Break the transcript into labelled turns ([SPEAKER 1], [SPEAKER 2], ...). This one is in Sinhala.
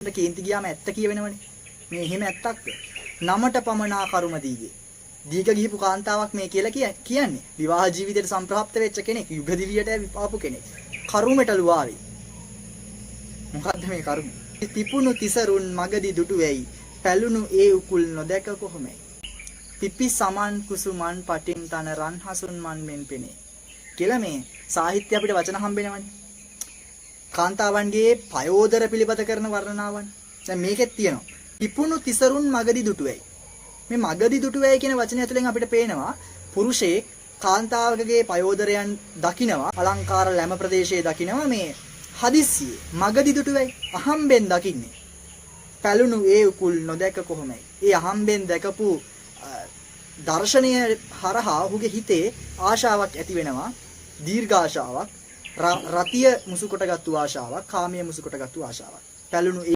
[SPEAKER 1] කේන්ති ගියාම ඇත්ත කියවෙනවනේ. මේ එහෙම ඇත්තක්ද? නමට පමනා කරුම දීගේ. දීක ගිහපු කාන්තාවක් මේ කියලා කියන්නේ. විවාහ ජීවිතයට සම්ප්‍රාප්ත වෙච්ච කෙනෙක්, යුග දිවියට ආපු කෙනෙක්. කරුමට ලුවාවි. මොකද්ද මේ කරුම? පිපුණු තිසරුන් මගදී දුටු වෙයි. පැලුණු ඒ උකුල් නොදැක කොහොමයි. පිපි සමන් කුසුමන් පටින් තන රන් හසුන් මන් මෙන් පෙනේ. කියලා මේ සාහිත්‍ය අපිට වචන හම්බෙනවනේ. කාන්තාවන්ගේ පයෝදර පිළිපද කරන වර්ණනාවන්. දැන් මේකෙත් තියෙනවා. පිපුණු තිසරුන් මගදී දුටුවේයි. මේ මගදී දුටුවේයි කියන වචනය ඇතුලෙන් අපිට පේනවා පුරුෂයෙක් කාන්තාවකගේ පයෝදරයන් දකිනවා, අලංකාර ලැම ප්‍රදේශයේ දකිනවා මේ හදිස්සියේ මගදී දුටුවේයි අහම්බෙන් දකින්නේ. පැලුණු ඒ උකුල් නොදැක කොහොමයි. ඒ අහම්බෙන් දැකපු දර්ශනය හරහා ඔහුගේ හිතේ ආශාවක් ඇති වෙනවා. දීර්ඝ ආශාවක්. රතිය මුසු කොටගත්තු ආශාවක්, කාමයේ මුසු කොටගත්තු ආශාවක්. පැලුණු